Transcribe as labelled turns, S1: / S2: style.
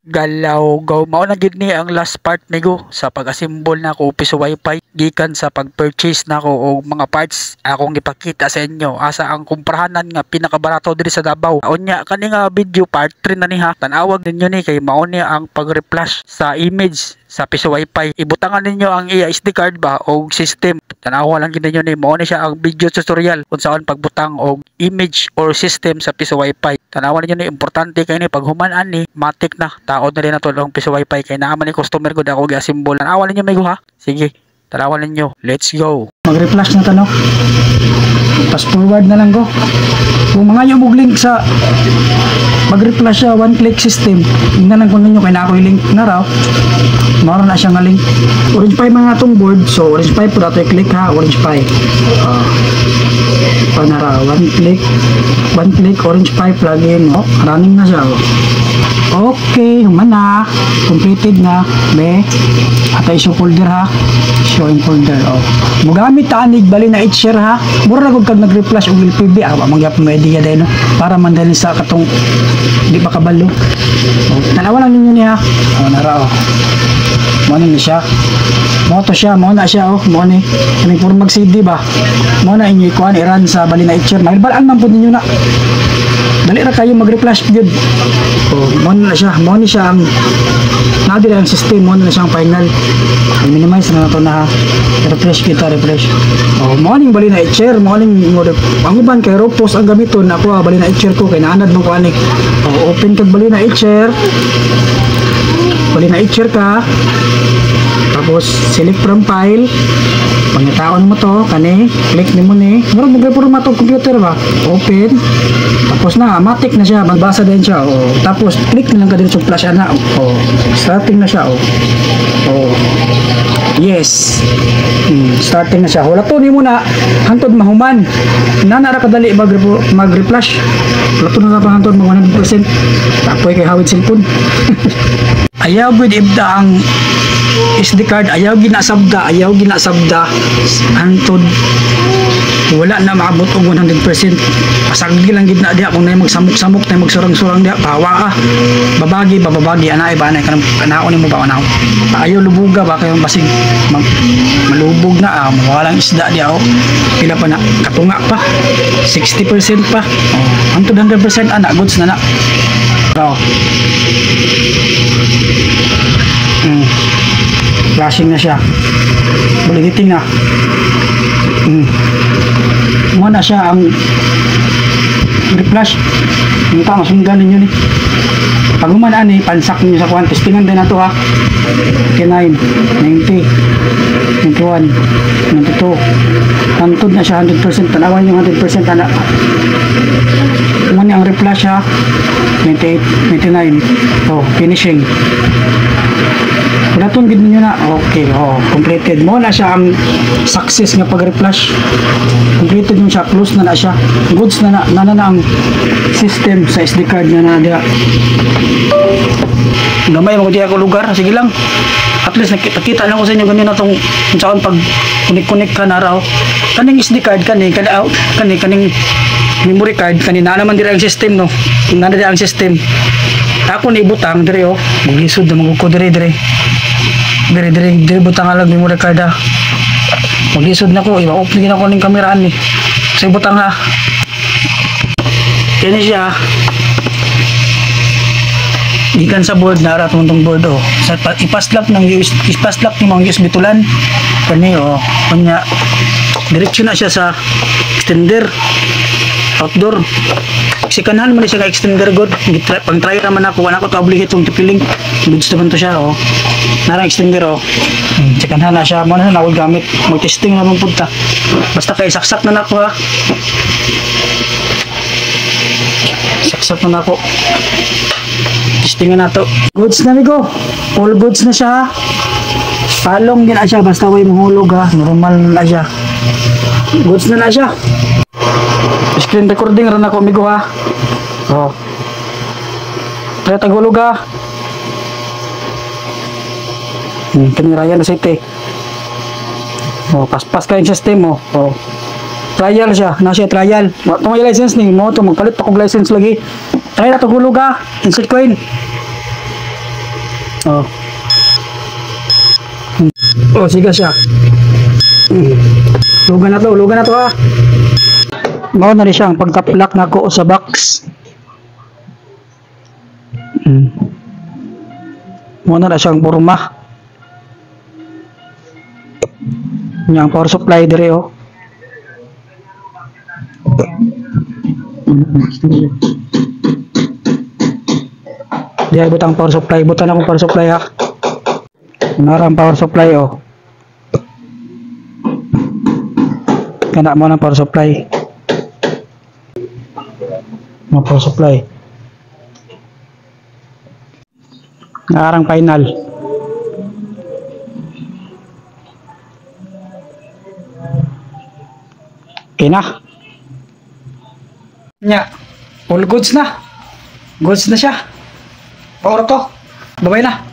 S1: Galaw go mao na gid ni ang last part migo sa pag-assemble nako piso wifi gikan sa pag-purchase nako og mga parts akong ipakita sa inyo asa ang kumprahanan nga pinakabarato diri sa Davao. Unya kani nga video part 3 na ni ha. Tan-awag ninyo ni kay mao ni ang pag-reflash sa image sa piso wifi. Ibutangan ninyo ang iya SD card ba og system. Tanawa lang gid ninyo ni mao ni siya ang video tutorial kung saan pagbutang og image or system sa piso wifi. Tanawa ninyo ni importante kay ni pag human ani matik na taod na rin nato ang piso wifi kay naaman ni customer gud ako gi-assemble. Tanawa ninyo may ha. Sige, tanawa ninyo. Let's go.
S2: Mag-reflash na tanong. Pass forward na lang go. Kung mga yung link sa mag-reflash siya one click system, tingnan lang kung ninyo kay na ako yung link na raw. Mara na siya nga link. Orange Pi mga itong board. So Orange Pi po nato i-click ha. Orange Pi. Panara one click Orange Pi plugin. Oh, running na siya. Oh. Okay, human na. Completed na. Be. Atay show folder ha. Showing folder. Oh. Mugamit tanig bali na i-share ha. Mura na kung kag nag-reflash og LPB. Ako mangyap mo idea din no. Para mandali sa katong di ba kabalo. Oh. Tanawa lang ninyo niya. Oh, nara oh. Mo na siya. Mo to siya, mo na siya oh. Mo ni. Kani puro mag CD ba. Mo na inyo kuan i-run sa bali na i-share. Magbalaan man pud ninyo na. Dali ra kayo mag-reflash gyud. Oh, mo na siya. Mo ni siya ang nadiri ang system. Mo na siya ang final. I-minimize na nato na refresh kita, refresh. Oh, mo ning bali na i-share, mo ning ang uban kay Ropos ang gamiton ako bali na i-share ko kay naanad man ko ani. Oh, open kag bali na i-share. Bali na i-share ka. Tapos select from file. Pangitaon mo to kani, click nimo ni. Murag nagre-forma to computer ba? Open. Tapos na matik na siya, magbasa din siya. Oh. Tapos click na lang ka dito sa flash ana. Oh. Starting na siya oh. Oh. Yes. Starting na siya. Wala to nimo na hantod mahuman. Nana ra kadali mag-reflash. Wala to na pa hantod mo 100%. Tapoy kay hawid cellphone. Ayaw gud ibda ang SD card, ayaw ginasabda hantod wala na maabot og 100%. Pasagdi lang gid na diha kung nay magsamok-samok nay magsurang-surang diha pawa ka. Babagi anay ba anay kanaon nimo ba anaw. Ayaw lubuga ba kay basig malubog na walang isda diha oh. Pila pa na katunga pa 60% pa. Oh, hantod 100% ana goods na na. Oh. Flashing na siya. Buligiting na. Muna siya ang reflash. Yung tama sundan ninyo ni. Pag umanaan ni pansak niyo sa kuwan. Testingan din na to ha. 89, 90, 91, 92. Hantod na siya 100%. Tanawan yung 100% anak. Muna ang reflash ha. 98, 99. Oh, finishing. Wala itong gid ninyo na. Okay, oh, completed. Mo na siya ang success nga pag-reflash. Completed mo siya. Close na siya. Goods na ang system sa SD card na diya. Gamay mo diya ko lugar. Sige lang. At least nakita lang ko sa inyo ganyan na itong saan pag kunik-kunik ka na raw. Kaning SD card, kaning memory card, kanina naman dire ang system no. Nana dire ang system. Ako ni butang dire oh. Maglisod na magko dire. Dire butang alag memory card ha. Maglisod na ko, iwa-off na ko ning kameraan ni. Kasi butang ha. Kani siya. Gikan sa board na ratong board oh. Sa ipaslap ng mga USB tulan. Kani oh, kanya diretso na siya sa extender. Outdoor. Sikanahan man siya ka extender god. Pang try naman ako, wala ko to obligate tong tipiling. Goods naman to siya oh. Narang extender oh. Sikanahan na siya, mo na nawal gamit. Mag-testing na mong punta. Basta kay saksak na nako ha. Saksak na nako. Testingan na to. Goods na migo. All goods na siya. Palong din na siya basta way mahulog ha. Normal na siya. Goods na siya. Screen recording rin ako amigo ha. Oh. Kaya tagulog ha. Kanirayan na site. Oh, paspas ka yung system mo. Oh. Trial siya, nasa trial. Ito may license ni mo, ito magpalit pa kong license lagi. Try na tagulog ha. Insert coin. Oh. Oh, siga siya. Lugan na to ha. Mao na rin siyang pagkaplak na ko sa box. Mao na siyang porma. Yang power supply dire oh. Diya butang power supply, butan akong power supply ha. Narang power supply oh. Kana mo ng power supply. Mga power supply. Narang final. Okay na. Nya, all goods na. Goods na siya. Paura to. Babay na.